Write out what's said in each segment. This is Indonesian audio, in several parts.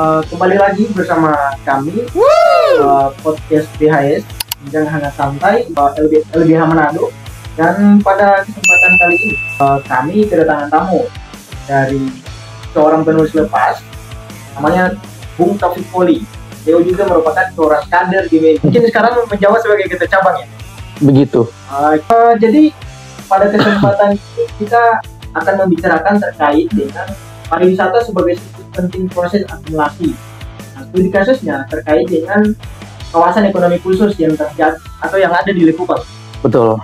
Kembali lagi bersama kami podcast BHS Bincang Hangat Santai LBH Manado. Dan pada kesempatan kali ini kami kedatangan tamu dari seorang penulis lepas namanya Bung Taufik Poli. Dia juga merupakan seorang kader di media. Mungkin sekarang menjawab sebagai ketua cabang ya. Begitu. Jadi pada kesempatan ini kita akan membicarakan terkait dengan pariwisata sebagai penting proses akumulasi. Nah, studi kasusnya terkait dengan kawasan ekonomi khusus yang terjadi atau yang ada di Likupang. Betul.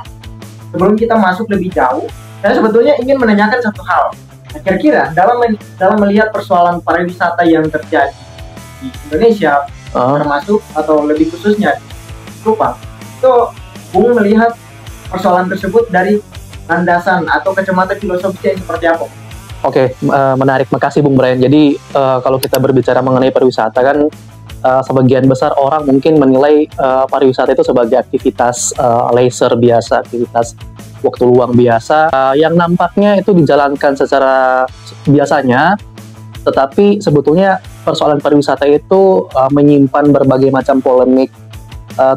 Sebelum kita masuk lebih jauh, saya sebetulnya ingin menanyakan satu hal. Nah, kira-kira dalam melihat persoalan pariwisata yang terjadi di Indonesia, termasuk atau lebih khususnya di Likupang, itu Bung melihat persoalan tersebut dari landasan atau kacamata filosofisnya seperti apa? Oke, menarik. Makasih Bung Brian. Jadi kalau kita berbicara mengenai pariwisata kan sebagian besar orang mungkin menilai pariwisata itu sebagai aktivitas leisure biasa, aktivitas waktu luang biasa yang nampaknya itu dijalankan secara biasanya, tetapi sebetulnya persoalan pariwisata itu menyimpan berbagai macam polemik,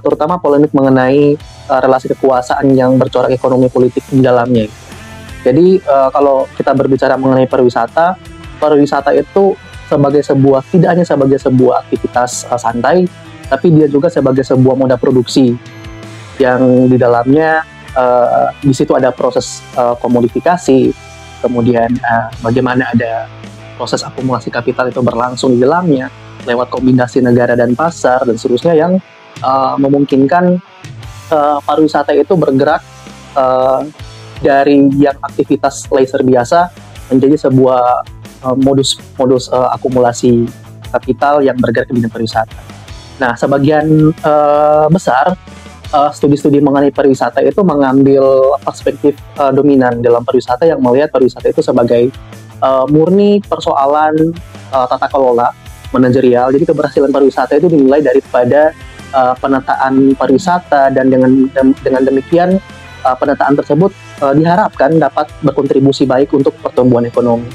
terutama polemik mengenai relasi kekuasaan yang bercorak ekonomi politik di dalamnya. Jadi kalau kita berbicara mengenai pariwisata itu tidak hanya sebagai sebuah aktivitas santai, tapi dia juga sebagai sebuah moda produksi yang di dalamnya di situ ada proses komodifikasi, kemudian bagaimana ada proses akumulasi kapital itu berlangsung di dalamnya lewat kombinasi negara dan pasar dan seterusnya yang memungkinkan pariwisata itu bergerak dari yang aktivitas leisure biasa menjadi sebuah modus akumulasi kapital yang bergerak di bidang pariwisata. Nah, sebagian besar studi-studi mengenai pariwisata itu mengambil perspektif dominan dalam pariwisata yang melihat pariwisata itu sebagai murni persoalan tata kelola manajerial. Jadi keberhasilan pariwisata itu dinilai daripada penataan pariwisata dan dengan demikian penataan tersebut diharapkan dapat berkontribusi baik untuk pertumbuhan ekonomi.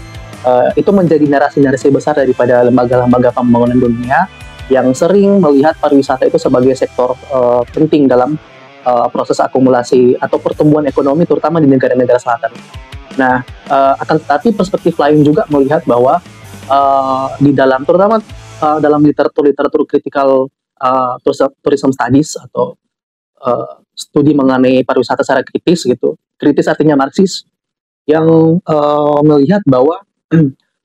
Itu menjadi narasi-narasi besar daripada lembaga-lembaga pembangunan dunia yang sering melihat pariwisata itu sebagai sektor penting dalam proses akumulasi atau pertumbuhan ekonomi terutama di negara-negara selatan. Nah, akan tetapi perspektif lain juga melihat bahwa di dalam terutama dalam literatur kritikal tourism studies atau studi mengenai pariwisata secara kritis gitu. Kritis artinya Marxis yang melihat bahwa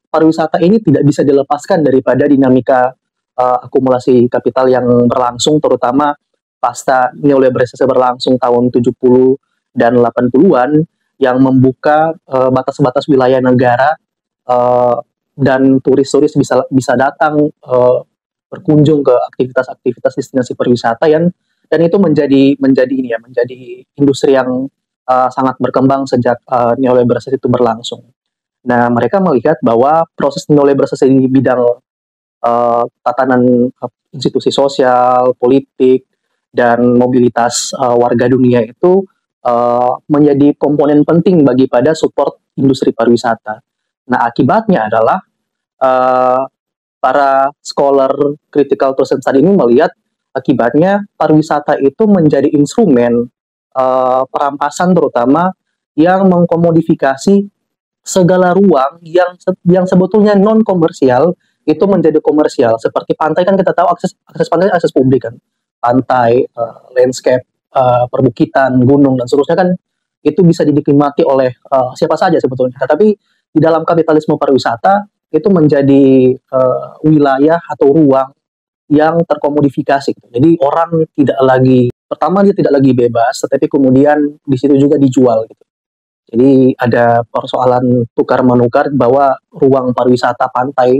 pariwisata ini tidak bisa dilepaskan daripada dinamika akumulasi kapital yang berlangsung terutama pasca neoliberalisasi berlangsung tahun 70 dan 80-an yang membuka batas-batas wilayah negara dan turis-turis bisa datang berkunjung ke aktivitas-aktivitas destinasi pariwisata dan itu menjadi industri yang sangat berkembang sejak neoliberalisasi itu berlangsung. Nah, mereka melihat bahwa proses neoliberalisasi di bidang tatanan institusi sosial, politik, dan mobilitas warga dunia itu menjadi komponen penting pada support industri pariwisata. Nah, akibatnya adalah para scholar critical tourism study ini melihat akibatnya pariwisata itu menjadi instrumen perampasan terutama yang mengkomodifikasi segala ruang yang sebetulnya non komersial itu menjadi komersial. Seperti pantai kan kita tahu akses pantai akses publik kan, pantai, landscape, perbukitan, gunung dan seterusnya kan itu bisa dinikmati oleh siapa saja sebetulnya. Tetapi di dalam kapitalisme pariwisata itu menjadi wilayah atau ruang yang terkomodifikasi. Jadi orang pertama dia tidak lagi bebas, tetapi kemudian di situ juga dijual gitu. Jadi ada persoalan tukar menukar bahwa ruang pariwisata pantai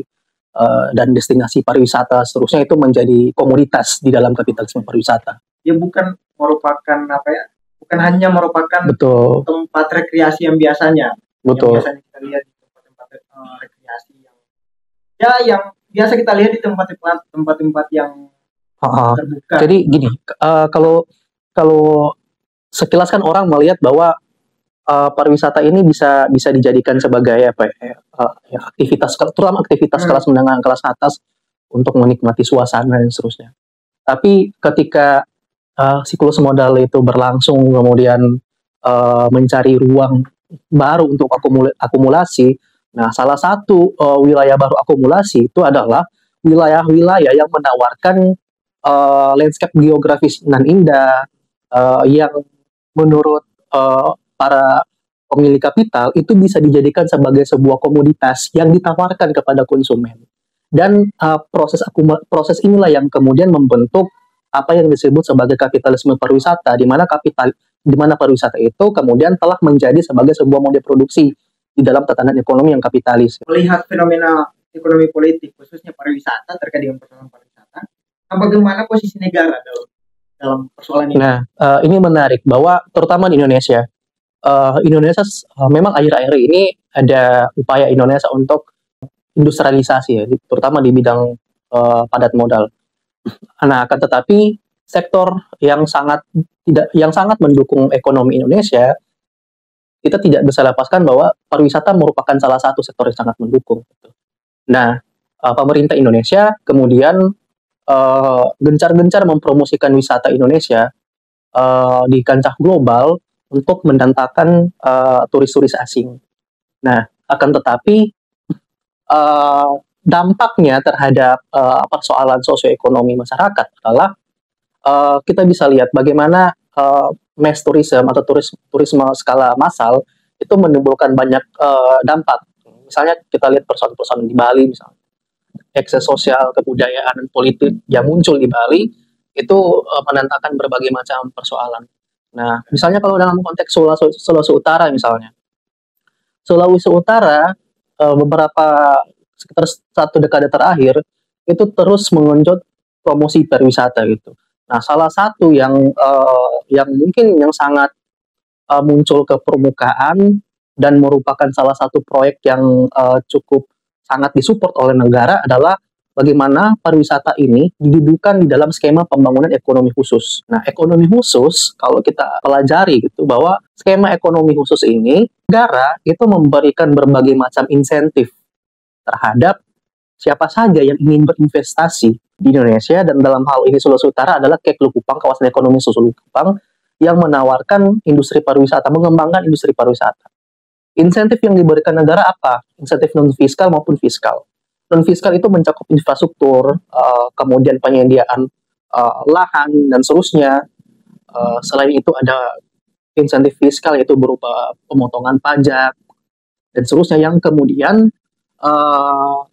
dan destinasi pariwisata seterusnya itu menjadi komoditas di dalam kapitalisme pariwisata. Ya bukan hanya merupakan betul tempat rekreasi yang biasanya. Betul. Yang biasanya kita lihat di tempat-tempat rekreasi yang biasa kita lihat di tempat-tempat yang terbuka. Jadi gini, kalau sekilas kan orang melihat bahwa pariwisata ini bisa dijadikan sebagai aktivitas, terutama aktivitas kelas menengah, kelas atas untuk menikmati suasana dan seterusnya. Tapi ketika siklus modal itu berlangsung, kemudian mencari ruang baru untuk akumulasi. Nah, salah satu wilayah baru akumulasi itu adalah wilayah-wilayah yang menawarkan landscape geografis nan indah, yang menurut para pemilik kapital itu bisa dijadikan sebagai sebuah komoditas yang ditawarkan kepada konsumen. Dan proses inilah yang kemudian membentuk apa yang disebut sebagai kapitalisme pariwisata, di mana pariwisata itu kemudian telah menjadi sebagai sebuah model produksi di dalam tatanan ekonomi yang kapitalis. Melihat fenomena ekonomi politik, khususnya pariwisata, terkait dengan persoalan pariwisata, bagaimana posisi negara dalam persoalan ini? Nah, ini menarik bahwa terutama di Indonesia, Indonesia memang akhir-akhir ini ada upaya Indonesia untuk industrialisasi, ya, terutama di bidang padat modal. Nah, akan tetapi sektor yang sangat mendukung ekonomi Indonesia, kita tidak bisa lepaskan bahwa pariwisata merupakan salah satu sektor yang sangat mendukung. Nah, pemerintah Indonesia kemudian gencar-gencar mempromosikan wisata Indonesia di kancah global untuk mendatangkan turis-turis asing. Nah, akan tetapi dampaknya terhadap persoalan sosioekonomi masyarakat adalah kita bisa lihat bagaimana mass tourism atau turisme skala massal itu menimbulkan banyak dampak. Misalnya kita lihat persoalan-persoalan di Bali, misalnya ekses sosial, kebudayaan, dan politik yang muncul di Bali itu menantangkan berbagai macam persoalan. Nah, misalnya kalau dalam konteks Sulawesi Utara misalnya, Sulawesi Utara beberapa sekitar 1 dekade terakhir itu terus mengenjot promosi pariwisata gitu. Nah, salah satu yang mungkin yang sangat muncul ke permukaan dan merupakan salah satu proyek yang cukup sangat disupport oleh negara adalah bagaimana pariwisata ini didudukan di dalam skema pembangunan ekonomi khusus. Nah, ekonomi khusus kalau kita pelajari gitu bahwa skema ekonomi khusus ini negara itu memberikan berbagai macam insentif terhadap siapa saja yang ingin berinvestasi di Indonesia, dan dalam hal ini Sulawesi Utara adalah KEK Likupang, kawasan ekonomi khusus Likupang, yang menawarkan industri pariwisata, mengembangkan industri pariwisata. Insentif yang diberikan negara apa? Insentif non-fiskal maupun fiskal. Non-fiskal itu mencakup infrastruktur, kemudian penyediaan lahan, dan seterusnya. Selain itu ada insentif fiskal, yaitu berupa pemotongan pajak, dan seterusnya, yang kemudian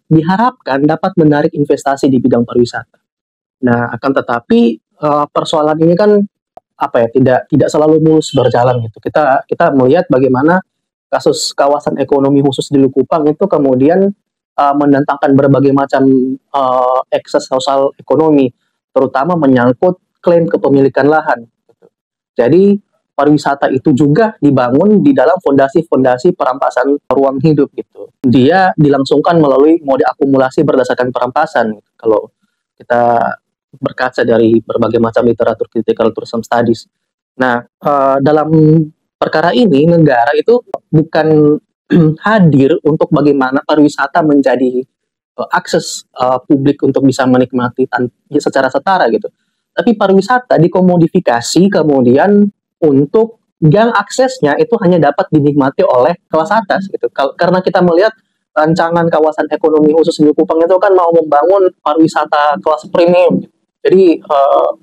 diharapkan dapat menarik investasi di bidang pariwisata. Nah, akan tetapi persoalan ini kan tidak selalu mulus berjalan gitu. Kita melihat bagaimana kasus kawasan ekonomi khusus di Likupang itu kemudian mendatangkan berbagai macam ekses sosial ekonomi, terutama menyangkut klaim kepemilikan lahan. Jadi pariwisata itu juga dibangun di dalam fondasi-fondasi perampasan ruang hidup gitu. Dia dilangsungkan melalui mode akumulasi berdasarkan perampasan. Kalau kita berkaca dari berbagai macam literatur critical tourism studies. Nah, dalam perkara ini negara itu bukan hadir untuk bagaimana pariwisata menjadi akses publik untuk bisa menikmati secara setara gitu. Tapi pariwisata dikomodifikasi kemudian untuk yang aksesnya itu hanya dapat dinikmati oleh kelas atas gitu. Karena kita melihat rancangan kawasan ekonomi khusus di Likupang itu kan mau membangun pariwisata kelas premium gitu. Jadi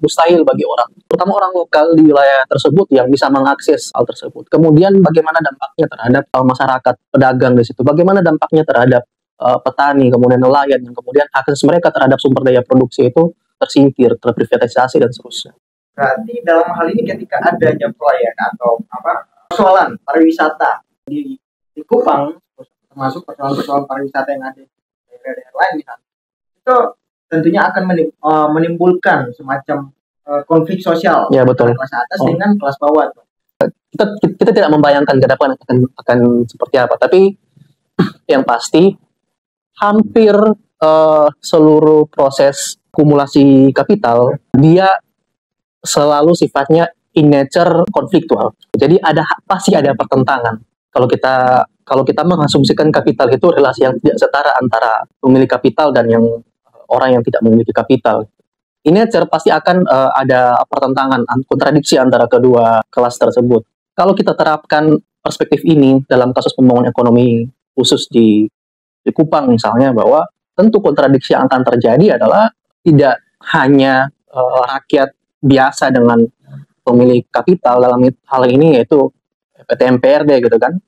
mustahil bagi orang, terutama orang lokal di wilayah tersebut yang bisa mengakses hal tersebut. Kemudian bagaimana dampaknya terhadap masyarakat pedagang di situ? Bagaimana dampaknya terhadap petani, kemudian nelayan, yang kemudian akses mereka terhadap sumber daya produksi itu tersingkir, terprivatisasi dan seterusnya. Berarti dalam hal ini ketika adanya proyek atau persoalan pariwisata di Kupang, termasuk persoalan pariwisata yang ada di daerah-daerah lain misalnya, itu tentunya akan menimbulkan semacam konflik sosial, ya, betul, kelas atas dengan kelas bawah. Kita tidak membayangkan ke depan akan seperti apa, tapi yang pasti hampir seluruh proses akumulasi kapital dia selalu sifatnya in nature konfliktual. Jadi pasti ada pertentangan. Kalau kita mengasumsikan kapital itu relasi yang tidak setara antara pemilik kapital dan yang orang yang tidak memiliki kapital. Ini pasti akan ada pertentangan, kontradiksi antara kedua kelas tersebut. Kalau kita terapkan perspektif ini dalam kasus pembangunan ekonomi khusus di Kupang misalnya, bahwa tentu kontradiksi yang akan terjadi adalah tidak hanya rakyat biasa dengan pemilik kapital dalam hal ini yaitu PT MPRD gitu kan,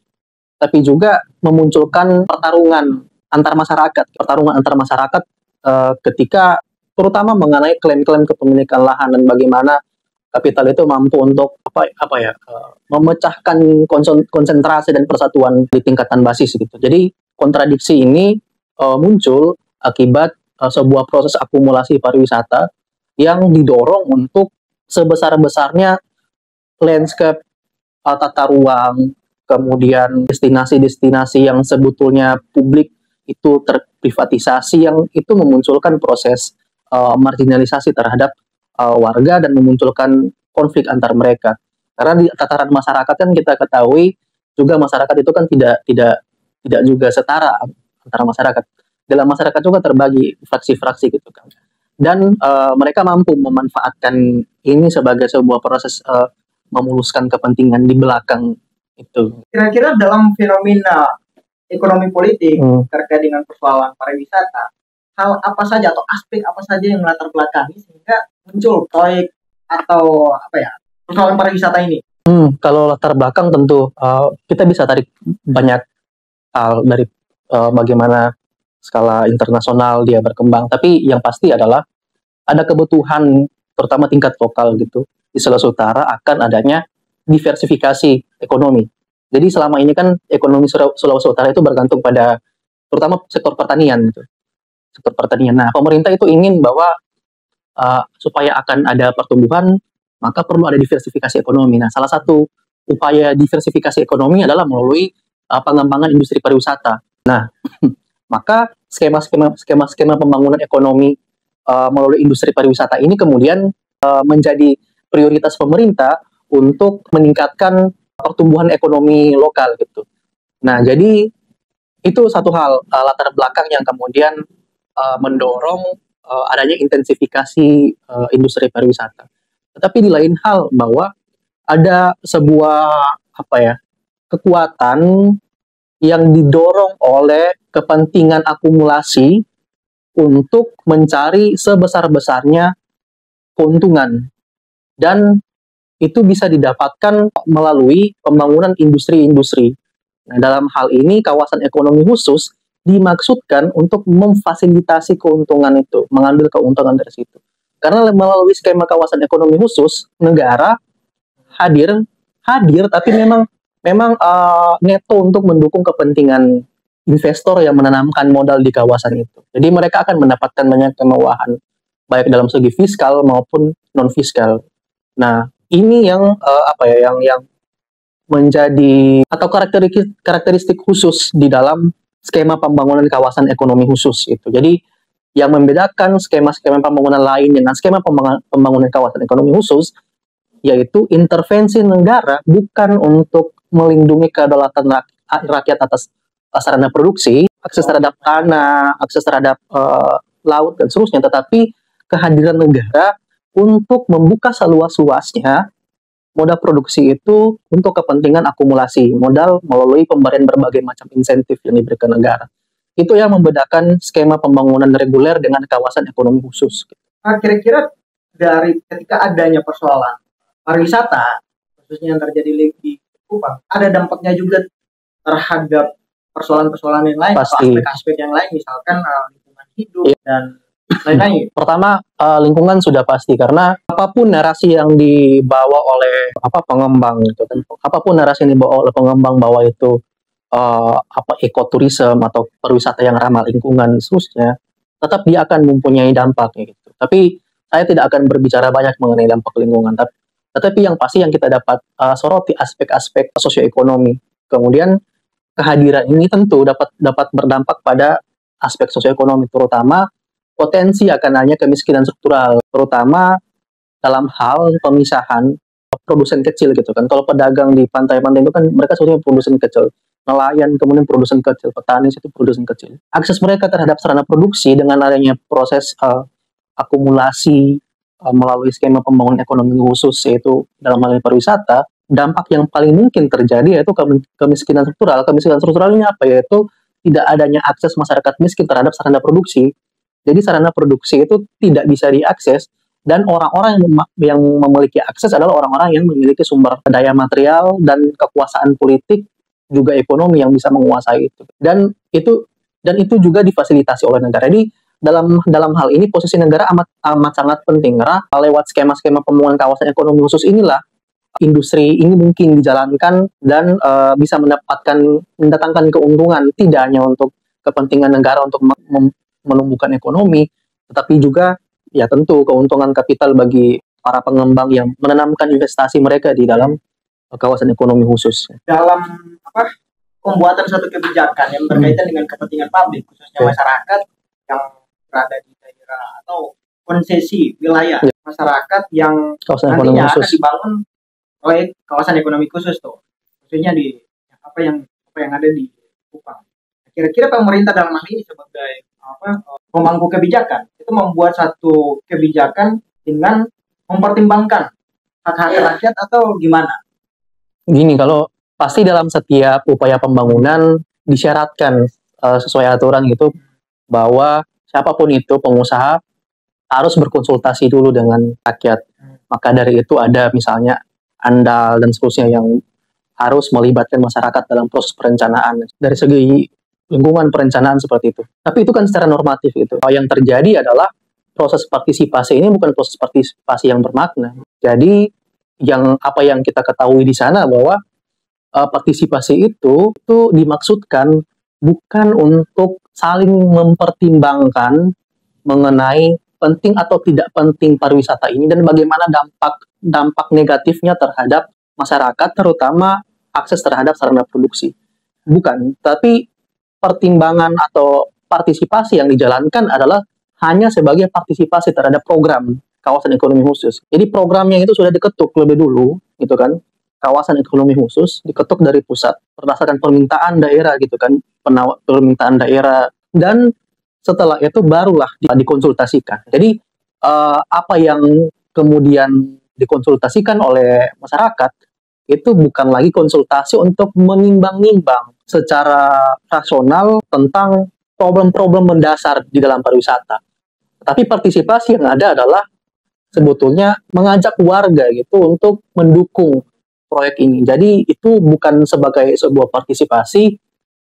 tapi juga memunculkan pertarungan antar masyarakat ketika terutama mengenai klaim-klaim kepemilikan lahan dan bagaimana kapital itu mampu untuk memecahkan konsentrasi dan persatuan di tingkatan basis gitu. Jadi kontradiksi ini muncul akibat sebuah proses akumulasi pariwisata yang didorong untuk sebesar-besarnya landscape, tata ruang, kemudian destinasi-destinasi yang sebetulnya publik itu terprivatisasi, yang itu memunculkan proses marginalisasi terhadap warga dan memunculkan konflik antar mereka. Karena di tataran masyarakat kan kita ketahui juga masyarakat itu kan tidak juga setara antara masyarakat. Dalam masyarakat juga terbagi fraksi-fraksi gitu kan. Dan mereka mampu memanfaatkan ini sebagai sebuah proses memuluskan kepentingan di belakang itu. Kira-kira dalam fenomena ekonomi politik terkait dengan persoalan pariwisata, hal apa saja atau aspek apa saja yang melatar belakangi sehingga muncul proyek atau persoalan pariwisata ini? Kalau latar belakang tentu kita bisa tarik banyak hal dari bagaimana skala internasional dia berkembang. Tapi yang pasti adalah ada kebutuhan terutama tingkat lokal gitu di Sulawesi Utara akan adanya diversifikasi ekonomi. Jadi selama ini kan ekonomi Sulawesi Utara itu bergantung pada terutama sektor pertanian gitu. Sektor pertanian. Nah, pemerintah itu ingin bahwa supaya akan ada pertumbuhan, maka perlu ada diversifikasi ekonomi. Nah, salah satu upaya diversifikasi ekonomi adalah melalui pengembangan industri pariwisata. Nah, maka skema pembangunan ekonomi melalui industri pariwisata ini kemudian menjadi prioritas pemerintah untuk meningkatkan pertumbuhan ekonomi lokal gitu. Nah, jadi itu satu hal latar belakang yang kemudian mendorong adanya intensifikasi industri pariwisata. Tetapi di lain hal bahwa ada sebuah kekuatan yang didorong oleh kepentingan akumulasi untuk mencari sebesar-besarnya keuntungan, dan itu bisa didapatkan melalui pembangunan industri-industri. Nah, dalam hal ini kawasan ekonomi khusus dimaksudkan untuk memfasilitasi keuntungan itu, mengambil keuntungan dari situ. Karena melalui skema kawasan ekonomi khusus, negara hadir tapi memang neto untuk mendukung kepentingan investor yang menanamkan modal di kawasan itu. Jadi mereka akan mendapatkan banyak kemewahan baik dalam segi fiskal maupun non fiskal. Nah, ini yang yang menjadi atau karakteristik khusus di dalam skema pembangunan kawasan ekonomi khusus itu. Jadi yang membedakan skema-skema pembangunan lain dengan skema pembangunan kawasan ekonomi khusus yaitu intervensi negara bukan untuk melindungi kedaulatan rakyat atas sarana produksi, akses terhadap tanah, akses terhadap laut dan seterusnya, tetapi kehadiran negara untuk membuka seluas-luasnya modal produksi itu untuk kepentingan akumulasi modal melalui pemberian berbagai macam insentif yang diberikan negara. Itu yang membedakan skema pembangunan reguler dengan kawasan ekonomi khusus. Kira-kira dari ketika adanya persoalan pariwisata, khususnya yang terjadi di Kupang, ada dampaknya juga terhadap persoalan-persoalan yang lain, pasti. Atau aspek-aspek yang lain, misalkan lingkungan hidup dan lain-lain. Pertama, lingkungan sudah pasti, karena apapun narasi yang dibawa oleh pengembang gitu kan, apapun narasi yang dibawa oleh pengembang bahwa itu ekoturism atau pariwisata yang ramah lingkungan seterusnya, tetap dia akan mempunyai dampak gitu. Tapi saya tidak akan berbicara banyak mengenai dampak lingkungan, tetapi yang pasti yang kita dapat soroti aspek-aspek sosioekonomi. Kemudian kehadiran ini tentu dapat berdampak pada aspek sosioekonomi, terutama potensi akan adanya kemiskinan struktural, terutama dalam hal pemisahan produsen kecil gitu kan. Kalau pedagang di pantai-pantai itu kan mereka sebetulnya produsen kecil. nelayan, kemudian produsen kecil, petani itu produsen kecil. Akses mereka terhadap sarana produksi dengan adanya proses akumulasi melalui skema pembangunan ekonomi khusus, yaitu dalam hal ini pariwisata, dampak yang paling mungkin terjadi yaitu kemiskinan struktural. Kemiskinan struktural ini apa? Yaitu tidak adanya akses masyarakat miskin terhadap sarana produksi. Jadi sarana produksi itu tidak bisa diakses, dan orang-orang yang memiliki akses adalah orang-orang yang memiliki sumber daya material dan kekuasaan politik juga ekonomi yang bisa menguasai itu. Dan itu juga difasilitasi oleh negara. Jadi dalam hal ini posisi negara amat sangat penting, karena lewat skema-skema pembangunan kawasan ekonomi khusus inilah industri ini mungkin dijalankan dan bisa mendatangkan keuntungan tidak hanya untuk kepentingan negara untuk menumbuhkan ekonomi, tetapi juga ya tentu keuntungan kapital bagi para pengembang yang menanamkan investasi mereka di dalam kawasan ekonomi khusus. Dalam pembuatan suatu kebijakan yang berkaitan dengan kepentingan publik, khususnya masyarakat yang berada di daerah atau konsesi wilayah masyarakat yang kawasan nantinya akan dibangun oleh kawasan ekonomi khusus tuh, khususnya di apa yang ada di Kupang. Kira-kira pemerintah dalam hal ini sebagai pemangku kebijakan itu membuat satu kebijakan dengan mempertimbangkan hak-hak rakyat atau gimana? Gini, kalau pasti dalam setiap upaya pembangunan disyaratkan sesuai aturan gitu bahwa siapapun itu pengusaha harus berkonsultasi dulu dengan rakyat. Maka dari itu ada misalnya ANDAL dan seterusnya yang harus melibatkan masyarakat dalam proses perencanaan dari segi lingkungan perencanaan seperti itu. Tapi itu kan secara normatif itu. Yang terjadi adalah proses partisipasi ini bukan proses partisipasi yang bermakna. Jadi apa yang kita ketahui di sana bahwa partisipasi itu dimaksudkan bukan untuk saling mempertimbangkan mengenai penting atau tidak penting pariwisata ini dan bagaimana dampak negatifnya terhadap masyarakat, terutama akses terhadap sarana produksi. Bukan, tapi pertimbangan atau partisipasi yang dijalankan adalah hanya sebagai partisipasi terhadap program kawasan ekonomi khusus. Jadi programnya itu sudah diketuk lebih dulu, gitu kan? Kawasan ekonomi khusus diketuk dari pusat berdasarkan permintaan daerah, gitu kan? Permintaan daerah, dan setelah itu barulah dikonsultasikan. Jadi apa yang kemudian dikonsultasikan oleh masyarakat itu bukan lagi konsultasi untuk menimbang-nimbang secara rasional tentang problem-problem mendasar di dalam pariwisata. Tapi partisipasi yang ada adalah sebetulnya mengajak warga gitu untuk mendukung proyek ini. Jadi itu bukan sebagai sebuah partisipasi,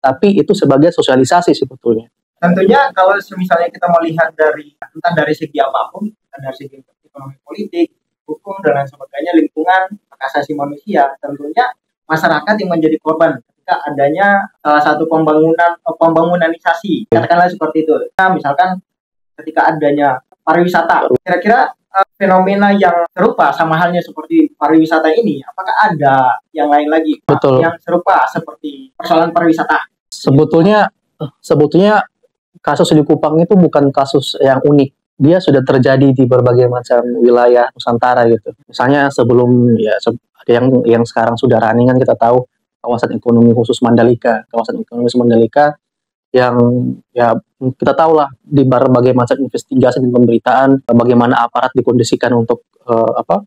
tapi itu sebagai sosialisasi sebetulnya. Tentunya kalau misalnya kita melihat entah dari segi apapun, dari segi ekonomi politik, hukum dan lain sebagainya, lingkungan, hak asasi manusia, tentunya masyarakat yang menjadi korban ketika adanya salah satu pembangunanisasi, katakanlah seperti itu. Nah, misalkan ketika adanya pariwisata, kira-kira fenomena yang serupa sama halnya seperti pariwisata ini, apakah ada yang lain lagi Betul. yang serupa seperti persoalan pariwisata? Sebetulnya kasus di Kupang itu bukan kasus yang unik. Dia sudah terjadi di berbagai macam wilayah Nusantara gitu. Misalnya sebelum ada yang sekarang sudah running kan, kita tahu kawasan ekonomi khusus Mandalika. Kawasan ekonomi khusus Mandalika yang kita tahu lah di berbagai macam investigasi dan pemberitaan bagaimana aparat dikondisikan untuk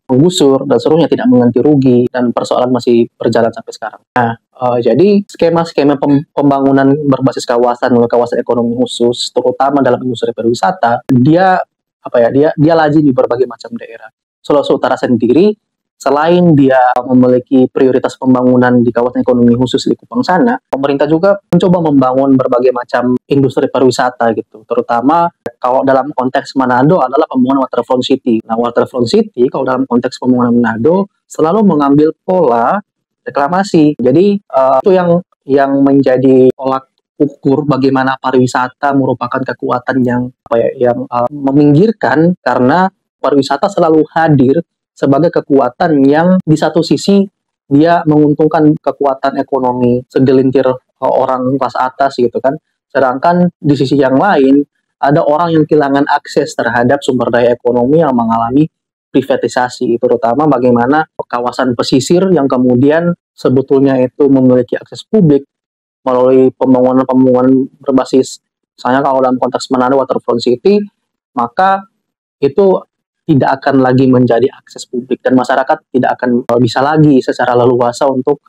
menggusur dan seluruhnya tidak mengganti rugi, dan persoalan masih berjalan sampai sekarang. Nah, jadi skema-skema pembangunan berbasis kawasan ekonomi khusus, terutama dalam industri pariwisata, dia lazim di berbagai macam daerah. Sulawesi Utara sendiri, selain dia memiliki prioritas pembangunan di kawasan ekonomi khusus di Kupang sana, pemerintah juga mencoba membangun berbagai macam industri pariwisata gitu. Terutama kalau dalam konteks Manado adalah pembangunan waterfront city. Nah, waterfront city kalau dalam konteks pembangunan Manado selalu mengambil pola reklamasi. Jadi itu yang menjadi tolak ukur bagaimana pariwisata merupakan kekuatan yang meminggirkan, karena pariwisata selalu hadir sebagai kekuatan yang di satu sisi dia menguntungkan kekuatan ekonomi segelintir orang kelas atas gitu kan. Sedangkan di sisi yang lain ada orang yang kehilangan akses terhadap sumber daya ekonomi yang mengalami privatisasi, terutama bagaimana kawasan pesisir yang kemudian sebetulnya itu memiliki akses publik melalui pembangunan berbasis, misalnya kalau dalam konteks Manado Waterfront City, maka itu tidak akan lagi menjadi akses publik dan masyarakat tidak akan bisa lagi secara leluasa untuk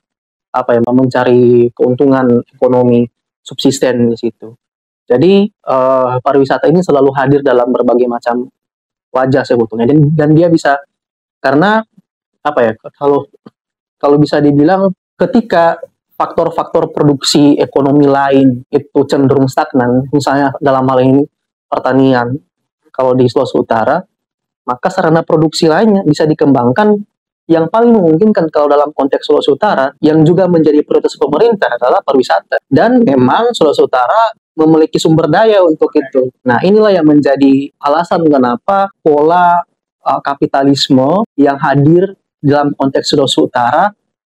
mencari keuntungan ekonomi subsisten di situ. Jadi pariwisata ini selalu hadir dalam berbagai macam wajah sebetulnya, dan dia bisa, karena kalau bisa dibilang ketika faktor-faktor produksi ekonomi lain itu cenderung stagnan, misalnya dalam hal ini pertanian, kalau di Sulawesi Utara, maka sarana produksi lainnya bisa dikembangkan. Yang paling memungkinkan kalau dalam konteks Sulawesi Utara, yang juga menjadi prioritas pemerintah adalah pariwisata. Dan memang Sulawesi Utara memiliki sumber daya untuk itu. Nah, inilah yang menjadi alasan kenapa pola kapitalisme yang hadir dalam konteks Sulawesi Utara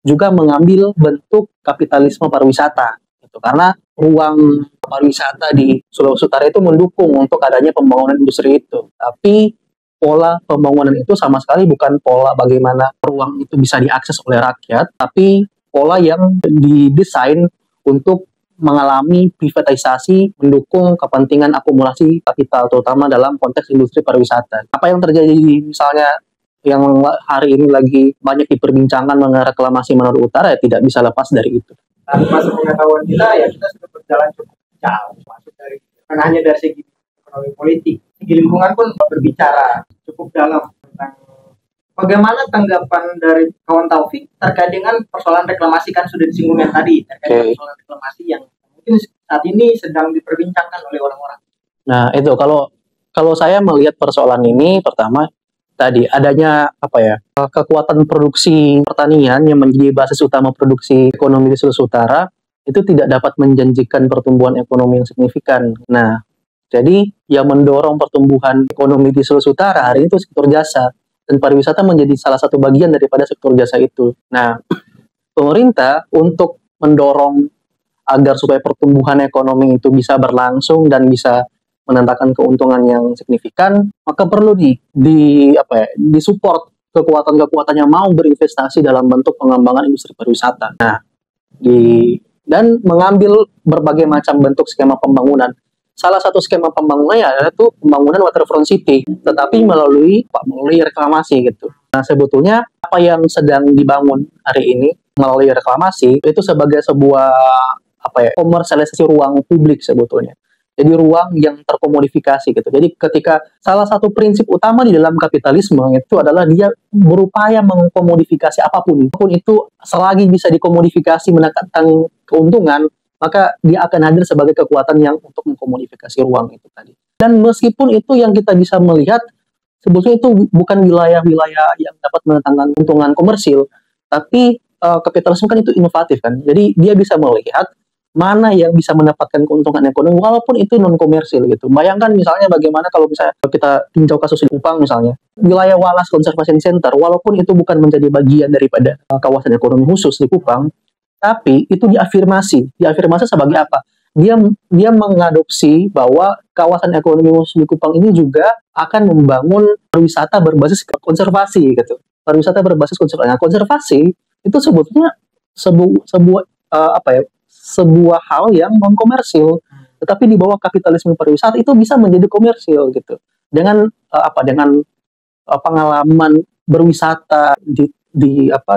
juga mengambil bentuk kapitalisme pariwisata. Karena ruang pariwisata di Sulawesi Utara itu mendukung untuk adanya pembangunan industri itu. Tapi pola pembangunan itu sama sekali bukan pola bagaimana ruang itu bisa diakses oleh rakyat, tapi pola yang didesain untuk mengalami privatisasi, mendukung kepentingan akumulasi kapital, terutama dalam konteks industri pariwisata. Apa yang terjadi misalnya yang hari ini lagi banyak diperbincangkan mengenai reklamasi Manado Utara, ya tidak bisa lepas dari itu. Tanpa sepengetahuan kita, ya kita sudah berjalan cukup jauh, masuk dari bukan hanya dari segi ekonomi politik, segi lingkungan pun berbicara cukup dalam tentang bagaimana tanggapan dari kawan Taufik terkait dengan persoalan reklamasi, kan sudah disinggung yang tadi terkait persoalan reklamasi yang mungkin saat ini sedang diperbincangkan oleh orang-orang. Nah, itu kalau saya melihat persoalan ini, pertama tadi adanya kekuatan produksi pertanian yang menjadi basis utama produksi ekonomi di Sulawesi Utara itu tidak dapat menjanjikan pertumbuhan ekonomi yang signifikan. Nah, jadi yang mendorong pertumbuhan ekonomi di Sulawesi Utara hari ini itu sektor jasa, dan pariwisata menjadi salah satu bagian daripada sektor jasa itu. Nah, pemerintah untuk mendorong agar supaya pertumbuhan ekonomi itu bisa berlangsung dan bisa menandakan keuntungan yang signifikan, maka perlu disupport kekuatan-kekuatan yang mau berinvestasi dalam bentuk pengembangan industri pariwisata. Nah, dan mengambil berbagai macam bentuk skema pembangunan. Salah satu skema pembangunannya adalah itu pembangunan Waterfront City, tetapi melalui reklamasi gitu. Nah, sebetulnya apa yang sedang dibangun hari ini melalui reklamasi itu sebagai sebuah komersialisasi ruang publik sebetulnya. Jadi ruang yang terkomodifikasi gitu. Jadi ketika salah satu prinsip utama di dalam kapitalisme itu adalah dia berupaya mengkomodifikasi apapun itu, selagi bisa dikomodifikasi mendatangkan keuntungan, maka dia akan hadir sebagai kekuatan yang untuk mengkomodifikasi ruang itu tadi. Dan meskipun itu yang kita bisa melihat, sebetulnya itu bukan wilayah-wilayah yang dapat mendatangkan keuntungan komersil, tapi kapitalisme kan itu inovatif kan. Jadi dia bisa melihat mana yang bisa mendapatkan keuntungan ekonomi walaupun itu non komersil gitu. Bayangkan misalnya bagaimana kalau misalnya kita tinjau kasus di Kupang misalnya, wilayah Walas Conservation Center, walaupun itu bukan menjadi bagian daripada kawasan ekonomi khusus di Kupang, tapi itu diafirmasi sebagai apa? Dia mengadopsi bahwa kawasan ekonomi khusus di Kupang ini juga akan membangun pariwisata berbasis konservasi gitu. Pariwisata berbasis konservasi. Nah, konservasi itu sebetulnya sebuah hal yang non komersil, tetapi di bawah kapitalisme pariwisata itu bisa menjadi komersil gitu. Dengan pengalaman berwisata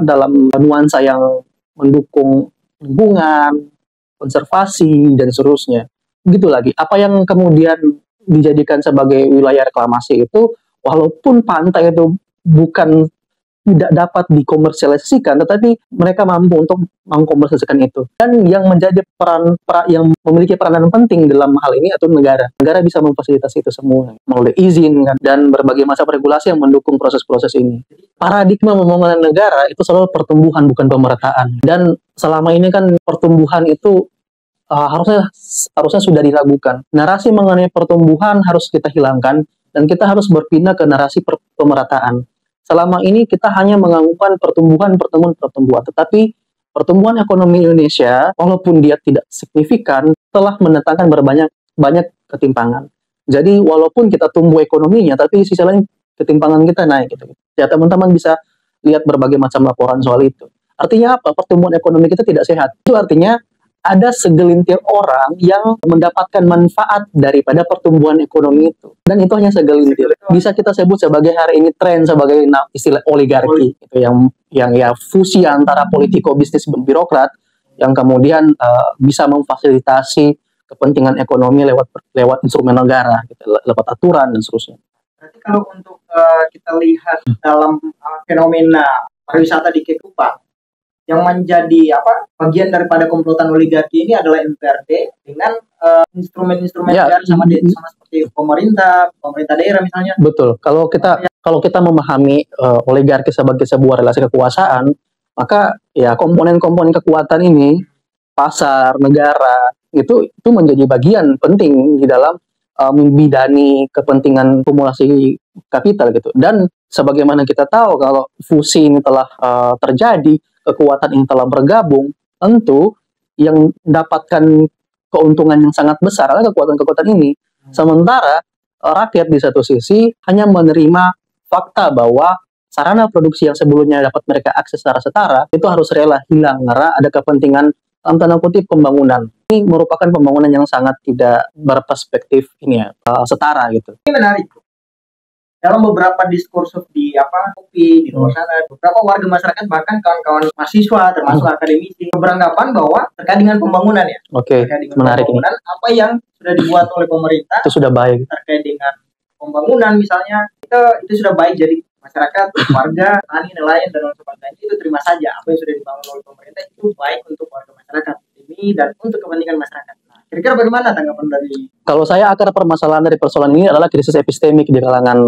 dalam nuansa yang mendukung lingkungan, konservasi dan seterusnya. Begitu lagi. Apa yang kemudian dijadikan sebagai wilayah reklamasi itu, walaupun pantai itu tidak dapat dikomersialisasikan, tetapi mereka mampu untuk mengkomersialisasikan itu. Dan yang menjadi yang memiliki peranan penting dalam hal ini atau negara. Negara bisa memfasilitasi itu semua melalui izin dan berbagai macam regulasi yang mendukung proses-proses ini. Paradigma pembangunan negara itu selalu pertumbuhan bukan pemerataan. Dan selama ini kan pertumbuhan itu harusnya sudah diragukan. Narasi mengenai pertumbuhan harus kita hilangkan dan kita harus berpindah ke narasi pemerataan. Selama ini kita hanya menganggapkan pertumbuhan, tetapi pertumbuhan ekonomi Indonesia, walaupun dia tidak signifikan, telah mendatangkan banyak ketimpangan. Jadi walaupun kita tumbuh ekonominya, tapi di sisi lain ketimpangan kita naik. Gitu. Ya teman-teman bisa lihat berbagai macam laporan soal itu. Artinya apa? Pertumbuhan ekonomi kita tidak sehat. Itu artinya ada segelintir orang yang mendapatkan manfaat daripada pertumbuhan ekonomi itu. Dan itu hanya segelintir. Bisa kita sebut sebagai hari ini tren sebagai istilah oligarki, gitu, yang ya fusi antara politiko, bisnis, birokrat yang kemudian bisa memfasilitasi kepentingan ekonomi lewat instrumen negara, gitu, lewat aturan dan seterusnya. Berarti kalau untuk kita lihat dalam fenomena pariwisata di Ketupat, yang menjadi bagian daripada komplotan oligarki ini adalah MPRD dengan instrumen-instrumen negara sama seperti pemerintah daerah misalnya. Betul. Kalau kita memahami oligarki sebagai sebuah relasi kekuasaan, maka ya komponen-komponen kekuatan ini, pasar, negara, itu menjadi bagian penting di dalam membidani kepentingan akumulasi kapital gitu. Dan sebagaimana kita tahu kalau fusi ini telah terjadi, kekuatan yang telah bergabung, tentu yang mendapatkan keuntungan yang sangat besar adalah kekuatan-kekuatan ini. Sementara rakyat di satu sisi hanya menerima fakta bahwa sarana produksi yang sebelumnya dapat mereka akses secara setara itu harus rela hilang karena ada kepentingan dalam tanda kutip pembangunan. Ini merupakan pembangunan yang sangat tidak berperspektif setara gitu. Ini menarik. Dalam beberapa diskursus di kopi di luar sana, beberapa warga masyarakat bahkan kawan-kawan mahasiswa termasuk akademisi beranggapan bahwa terkait dengan pembangunan ya. Oke, menarik pembangunan ini. Apa yang sudah dibuat oleh pemerintah itu sudah baik. Terkait dengan pembangunan misalnya itu sudah baik, jadi masyarakat, warga, tani, nelayan dan lain sebagainya itu terima saja apa yang sudah dibangun oleh pemerintah itu baik untuk warga masyarakat ini dan untuk kepentingan masyarakat. Kira-kira bagaimana tanggapan dari? Kalau saya akar permasalahan dari persoalan ini adalah krisis epistemik di kalangan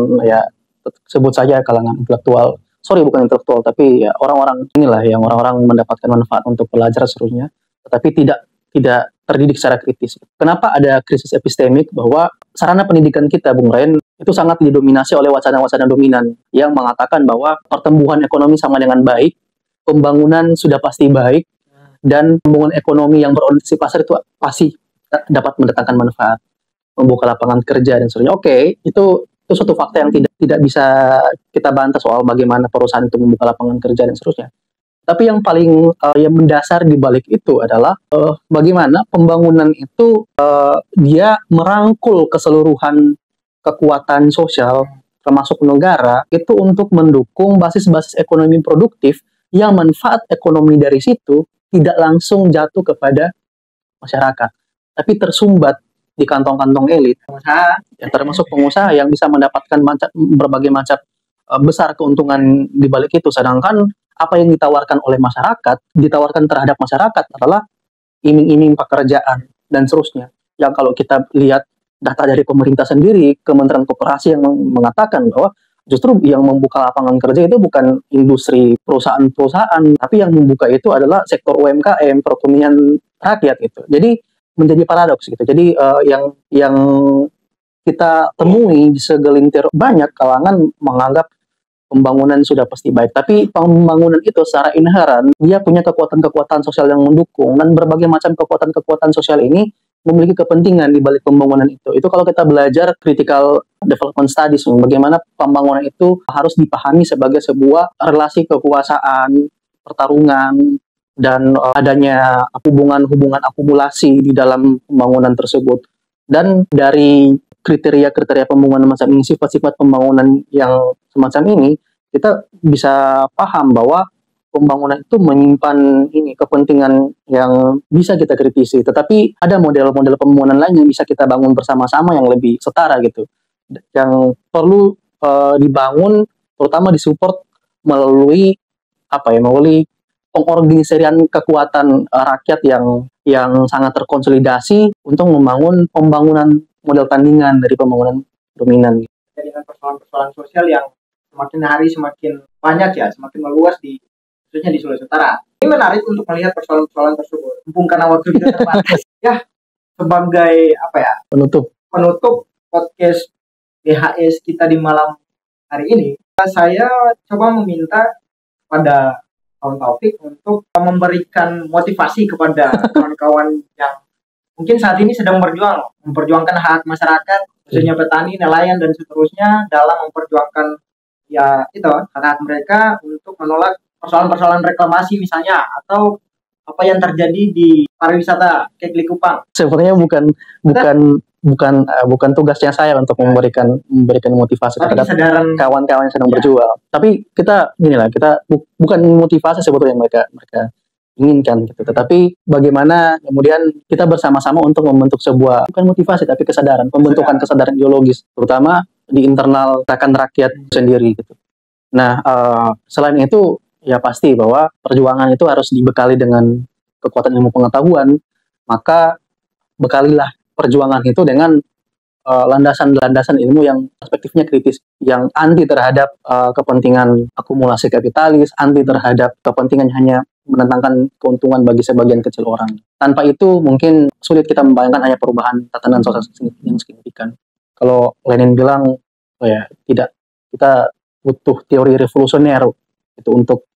sebut saja kalangan intelektual. Sorry bukan intelektual tapi ya orang-orang inilah yang orang-orang mendapatkan manfaat untuk belajar seterusnya, tetapi tidak terdidik secara kritis. Kenapa ada krisis epistemik? Bahwa sarana pendidikan kita, Bung Ren, itu sangat didominasi oleh wacana-wacana dominan yang mengatakan bahwa pertumbuhan ekonomi sama dengan baik, pembangunan sudah pasti baik, dan pembangunan ekonomi yang berorientasi pasar itu pasti dapat mendatangkan manfaat, membuka lapangan kerja dan sebagainya. Oke, itu suatu fakta yang tidak bisa kita bantah soal bagaimana perusahaan itu membuka lapangan kerja dan seterusnya. Tapi yang paling yang mendasar di balik itu adalah bagaimana pembangunan itu dia merangkul keseluruhan kekuatan sosial termasuk negara itu untuk mendukung basis-basis ekonomi produktif yang manfaat ekonomi dari situ tidak langsung jatuh kepada masyarakat, tapi tersumbat di kantong-kantong elit, termasuk pengusaha yang bisa mendapatkan berbagai macam besar keuntungan di balik itu. Sedangkan apa yang ditawarkan oleh masyarakat, ditawarkan terhadap masyarakat adalah iming-iming pekerjaan dan seterusnya. Yang kalau kita lihat data dari pemerintah sendiri, Kementerian Koperasi yang mengatakan bahwa justru yang membuka lapangan kerja itu bukan industri perusahaan-perusahaan, tapi yang membuka itu adalah sektor UMKM, perekonomian rakyat gitu. Jadi menjadi paradoks gitu. Jadi yang kita temui di segelintir banyak kalangan menganggap pembangunan sudah pasti baik, tapi pembangunan itu secara inherent dia punya kekuatan-kekuatan sosial yang mendukung, dan berbagai macam kekuatan-kekuatan sosial ini memiliki kepentingan di balik pembangunan itu. Itu kalau kita belajar critical development studies, bagaimana pembangunan itu harus dipahami sebagai sebuah relasi kekuasaan, pertarungan, dan adanya hubungan-hubungan akumulasi di dalam pembangunan tersebut. Dan dari kriteria-kriteria pembangunan macam ini, sifat-sifat pembangunan yang semacam ini, kita bisa paham bahwa pembangunan itu menyimpan kepentingan yang bisa kita kritisi. Tetapi ada model-model pembangunan lain yang bisa kita bangun bersama-sama yang lebih setara gitu, yang perlu dibangun, terutama disupport melalui pengorganisasian kekuatan rakyat yang sangat terkonsolidasi untuk membangun pembangunan model tandingan dari pembangunan dominan. Dengan persoalan-persoalan sosial yang semakin hari semakin banyak ya, semakin meluas khususnya di Sulawesi Utara. Ini menarik untuk melihat persoalan-persoalan tersebut. Mumpung karena waktu kita terbatas, ya sebagai penutup podcast BHS kita di malam hari ini, saya coba meminta pada kawan Taufik untuk memberikan motivasi kepada kawan-kawan yang mungkin saat ini sedang memperjuangkan hak masyarakat, khususnya petani, nelayan dan seterusnya dalam memperjuangkan hak-hak mereka untuk menolak persoalan-persoalan reklamasi misalnya, atau apa yang terjadi di pariwisata Keklik Kupang. Sebenarnya bukan tugasnya saya untuk memberikan motivasi Tapi terhadap kesadaran kawan-kawan yang sedang Ya. berjuang. Tapi kita bukan motivasi sebetulnya yang mereka inginkan gitu. Tetapi bagaimana kemudian kita bersama-sama untuk membentuk sebuah, bukan motivasi tapi kesadaran, pembentukan kesadaran ideologis, terutama di internal gerakan rakyat sendiri gitu. Nah, selain itu ya pasti bahwa perjuangan itu harus dibekali dengan kekuatan ilmu pengetahuan, maka bekalilah perjuangan itu dengan landasan-landasan ilmu yang perspektifnya kritis, yang anti terhadap kepentingan akumulasi kapitalis, anti terhadap kepentingan hanya menentangkan keuntungan bagi sebagian kecil orang. Tanpa itu mungkin sulit kita membayangkan hanya perubahan tatanan sosial yang signifikan. Kalau Lenin bilang, oh ya tidak, kita butuh teori revolusioner itu untuk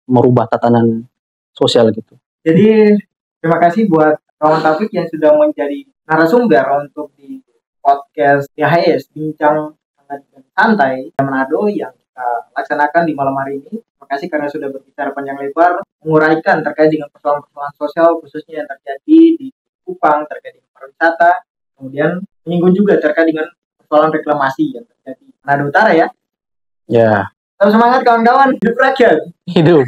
merubah tatanan sosial gitu. Jadi terima kasih buat kawan Taufik yang sudah menjadi narasumber untuk di podcast PHS Bincang Hangat dan Santai Manado yang kita laksanakan di malam hari ini. Terima kasih karena sudah berbicara panjang lebar, menguraikan terkait dengan persoalan-persoalan sosial khususnya yang terjadi di Kupang terkait dengan pariwisata, kemudian menyinggung juga terkait dengan persoalan reklamasi yang terjadi di Manado Utara ya. Ya. Tetap semangat kawan-kawan, hidup rakyat. Hidup.